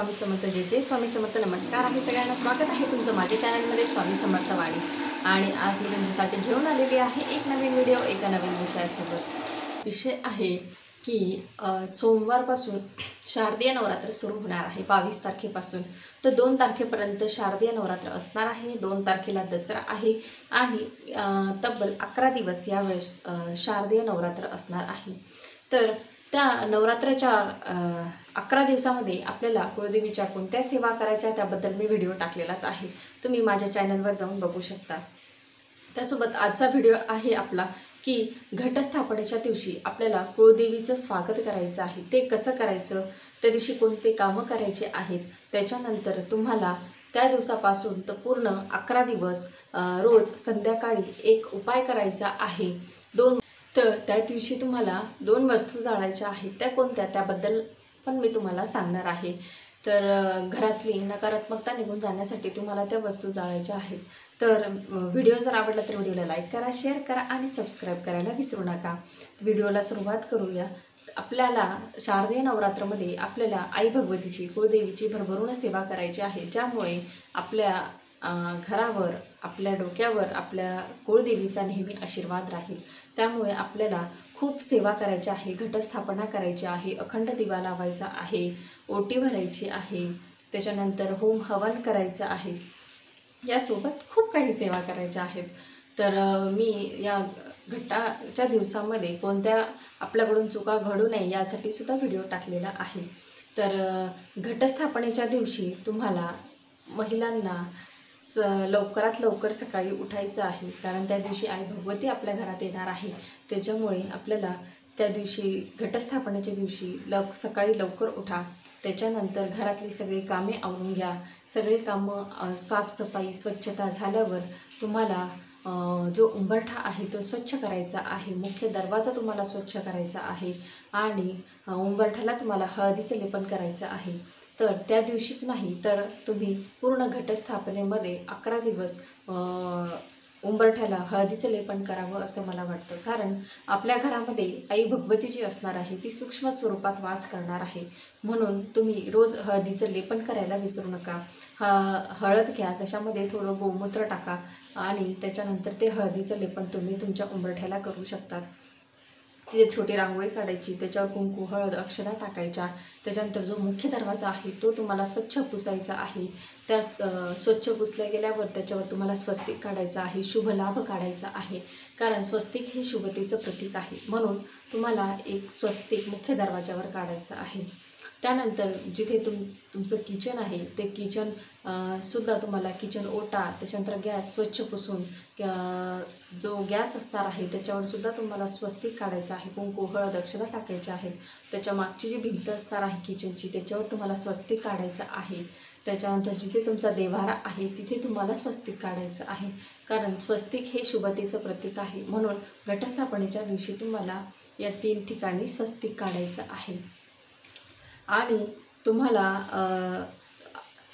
स्वामी समर्थ जय स्वामी समर्थ नमस्कार आहे सगळ्यांना स्वागत आहे तुमचं माझ्या चॅनलमध्ये स्वामी समर्थ वाणी। आणि आज मी तुमच्यासाठी घेऊन आलेली आहे एक नवीन व्हिडिओ एका नवीन विषयासोबत। विषय आहे की सोमवारपासून शारदीय नवरात्र सुरू होणार आहे 22 तारखेपासून। तर 2 तारखेपर्यंत शारदीय नवरात्र असणार आहे, 2 तारखेला दसरा आहे आणि तब्बल 11 दिवस यावेळेस शारदीय नवरात्र असणार आहे। तर त्या नवरात्राच्या 11 दिवसामध्ये आपल्याला कुळदेवीच्या कोणत्या सेवा करायच्या त्याबद्दल मी व्हिडिओ टाकलेलाच आहे, तुम्ही माझ्या चॅनलवर जाऊन बघू शकता। त्यासोबत आजचा व्हिडिओ आहे आपला की घटस्थापनेच्या दिवशी आपल्याला कुळदेवीचं स्वागत करायचं आहे। ते कसं करायचं, त्या दिवशी कोणते कामं करायचे आहेत, त्याच्यानंतर तुम्हाला त्या दिवसापासून तर पूर्ण 11 दिवस रोज संध्याकाळी एक उपाय करायचा आहे। तर त्या दिवशी तुम्हाला 2 वस्तू जाळायच्या आहेत, त्या कोणत्या त्याबद्दल पण मी तुम्हाला सांगणार आहे। तर घरातली नकारात्मकता निघून जाण्यासाठी तुम्हाला त्या वस्तू जाळायच्या आहेत। तर व्हिडिओ जर आवडला तर व्हिडिओला लाईक करा, शेअर करा आणि सबस्क्राईब करायला विसरू नका। व्हिडिओला सुरुवात करूया। आपल्याला शारदीय नवरात्रामध्ये आपल्याला आई भगवतीची कुळदेवीची भरभरून सेवा करायची आहे, ज्यामुळे आपल्या घरावर, आपल्या डोक्यावर आपल्या कुळदेवीचा नेहमी आशीर्वाद राहील। त्यामुळे आपल्याला खूप सेवा करायची आहे, घटस्थापना करायची आहे, अखंड दिवा लावायचा आहे, ओटी भरायची आहे, त्याच्यानंतर होम हवन करायचं आहे, यासोबत खूप काही सेवा करायच्या आहेत। तर मी या घटाच्या दिवसामध्ये कोणत्या आपल्याकडून चुका घडू नये यासाठी सुद्धा व्हिडिओ टाकलेला आहे। तर घटस्थापनेच्या दिवशी तुम्हाला महिलांना लवकरात लवकर सकाळी उठायचं आहे, कारण त्या दिवशी आई भगवती आपल्या घरात येणार आहे। त्याच्यामुळे आपल्याला त्या दिवशी घटस्थापनेच्या दिवशी सकाळी लवकर उठा, त्याच्यानंतर घरातली सगळी कामे आवरून घ्या। सगळे कामं साफसफाई स्वच्छता झाल्यावर तुम्हाला जो उंबरठा आहे तो स्वच्छ करायचा आहे, मुख्य दरवाजा तुम्हाला स्वच्छ करायचा आहे आणि उंबरठ्याला तुम्हाला हळदीचं लेपन करायचं आहे। तर त्या दिवशीच नाही तर तुम्ही पूर्ण घटस्थापनेमध्ये 11 दिवस उंबरठ्याला हळदीचं लेपन करावं असं मला वाटतं, कारण आपल्या घरामध्ये आई भगवती जी असणार आहे ती सूक्ष्म स्वरूपात वास करणार आहे। म्हणून तुम्ही रोज हळदीचं लेपन करायला विसरू नका। हळद घ्या, त्याच्यामध्ये थोडं गोमूत्र टाका आणि त्याच्यानंतर ते हळदीचं लेपन तुम्ही तुमच्या उंबरठ्याला करू शकतात। तिथे छोटी रांगोळी काढायची, त्याच्यावर कुंकू हळद अक्षता टाकायच्या, त्याच्यानंतर जो मुख्य दरवाजा आहे तो तुम्हाला स्वच्छ पुसायचा आहे। त्या स्वच्छ पुसल्या गेल्यावर त्याच्यावर तुम्हाला स्वस्तिक काढायचं आहे, शुभ लाभ काढायचा आहे, कारण स्वस्तिक हे शुभतेचं प्रतीक आहे। म्हणून तुम्हाला एक स्वस्तिक मुख्य दरवाजावर काढायचं आहे। त्यानंतर जिथे तुमचं किचन आहे ते किचन सुद्धा तुम्हाला किचन ओटा, त्याच्यानंतर गॅस स्वच्छ पुसून जो गॅस असणार आहे त्याच्यावर सुद्धा तुम्हाला स्वस्तिक काढायचं आहे, कुंकू हळद अक्षता टाकायच्या आहेत। त्याच्या मागची जी भिंत असणार आहे किचनची त्याच्यावर तुम्हाला स्वस्तिक काढायचं आहे। त्याच्यानंतर जिथे तुमचा देव्हारा आहे तिथे तुम्हाला स्वस्तिक काढायचं आहे, कारण स्वस्तिक हे शुभतेचं प्रतीक आहे। म्हणून घटस्थापनेच्या दिवशी तुम्हाला या 3 ठिकाणी स्वस्तिक काढायचं आहे आणि तुम्हाला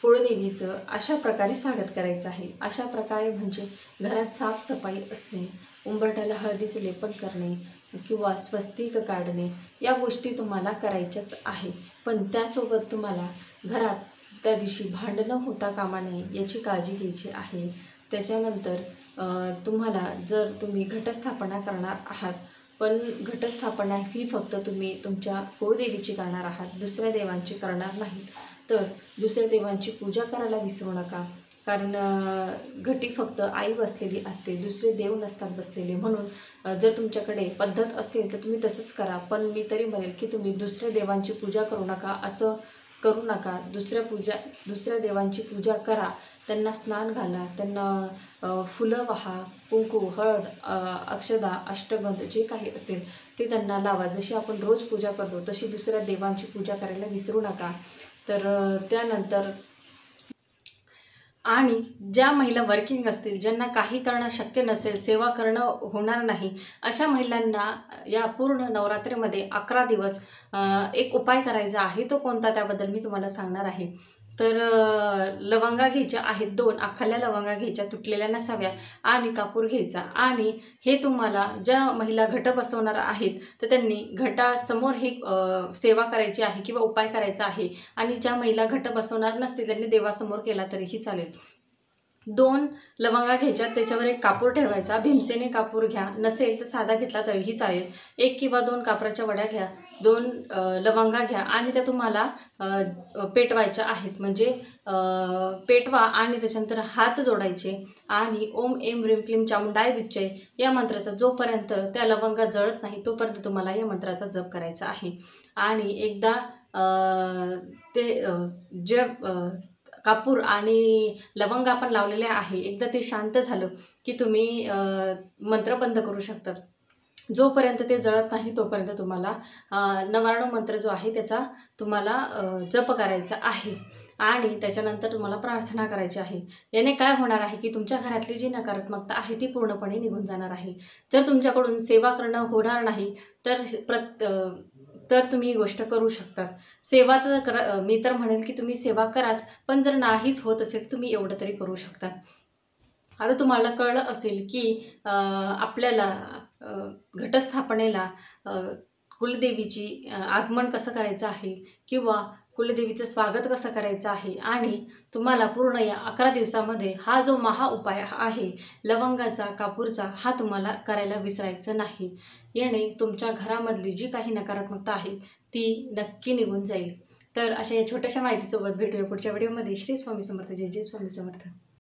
कुळदेवीचं अशा प्रकारे स्वागत करायचं आहे। अशा प्रकारे म्हणजे घरात साफसफाई असणे, उंबरठ्याला हळदीचे लेपन करणे किंवा स्वस्तिक काढणे, या गोष्टी तुम्हाला करायच्याच आहे। पण त्यासोबत तुम्हाला घरात त्या दिवशी भांडणं होता कामा नये याची काळजी घ्यायची आहे। त्याच्यानंतर तुम्हाला जर तुम्ही घटस्थापना करणार आहात, पण घटस्थापना ही फक्त तुम्ही तुमच्या कुळदेवीची करणार आहात, दुसऱ्या देवांची करणार नाहीत, तर दुसऱ्या देवांची पूजा करायला विसरू नका, कारण घटी फक्त आई बसलेली असते, दुसरे देव नसतात बसलेले। म्हणून जर तुमच्याकडे पद्धत असेल तर तुम्ही तसंच करा, पण मी तरी म्हणेल की तुम्ही दुसऱ्या देवांची पूजा करू नका, असं करू नका। दुसऱ्या देवांची पूजा करा, त्यांना स्नान घाला, त्यांना फुलं वाहा, कुंकू हळद अक्षदा अष्टगंध जे काही असेल ते त्यांना लावा। जशी आपण रोज पूजा करतो तशी दुसऱ्या देवांची पूजा करायला विसरू नका। तर त्यानंतर आणि ज्या महिला वर्किंग असतील, ज्यांना काही करणं शक्य नसेल, सेवा करणं होणार नाही, अशा महिलांना या पूर्ण नवरात्रीमध्ये 11 दिवस एक उपाय करायचा आहे। तो कोणता त्याबद्दल मी तुम्हाला सांगणार आहे। तर लवंगा घ्यायच्या आहेत 2 अख्खल्या लवंगा घ्यायच्या, तुटलेल्या नसाव्या, आणि कापूर घ्यायचा. आणि हे तुम्हाला ज्या महिला घट बसवणार आहेत तर त्यांनी घटासमोर ही सेवा करायची आहे किंवा उपाय करायचा आहे. आणि ज्या महिला घट बसवणार नसतील त्यांनी देवासमोर केला तरीही चालेल. 2 लवंगा घ्यायच्या, त्याच्यावर एक कापूर ठेवायचा. भीमसेनी कापूर घ्या, नसेल तर साधा घेतला तरीही चालेल. 1 किंवा 2 कापराच्या वड्या घ्या, 2 लवंगा घ्या आणि त्या तुम्हाला पेटवायच्या आहेत. म्हणजे पेटवा आणि त्याच्यानंतर हात जोडायचे आणि ओम एम ह्रीम क्लीम चामुंडाय विच्चय या मंत्राचा जोपर्यंत त्या लवंगा जळत नाही तोपर्यंत तुम्हाला या मंत्राचा जप करायचा आहे. आणि एकदा ते जे कापूर आणि लवंग आपण लावलेले आहे एकदा ते शांत झालं की तुम्ही मंत्र बंद करू शकता. जोपर्यंत ते जळत नाही तोपर्यंत तुम्हाला 99 मंत्र जो आहे त्याचा तुम्हाला जप करायचा आहे. आणि त्याच्यानंतर तुम्हाला प्रार्थना करायची आहे. याने काय होणार आहे की तुमच्या घरातली जी नकारात्मकता आहे ती पूर्णपणे निघून जाणार आहे. जर तुमच्याकडून सेवा करणं होणार नाही तर तुम्ही ही गोष्ट करू शकतात. सेवा तर मी तर म्हणेल की तुम्ही सेवा कराच, पण जर नाहीच होत असेल तुम्ही एवढं तरी करू शकता. आता तुम्हाला कळलं असेल की आपल्याला घटस्थापनेला कुलदेवीची आगमन कसं करायचं आहे किंवा कुलदेवीचं स्वागत कसं करायचं आहे. आणि तुम्हाला पूर्ण या 11 दिवसामध्ये हा जो महा उपाय आहे लवंगाचा कापूरचा हा तुम्हाला करायला विसरायचं नाही. याने तुमच्या घरामधली जी काही नकारात्मकता आहे ती नक्की निघून जाईल. तर अशा या छोट्याशा माहितीसोबत भेटूया पुढच्या व्हिडिओमध्ये. श्री स्वामी समर्थ. जय जय स्वामी समर्थ.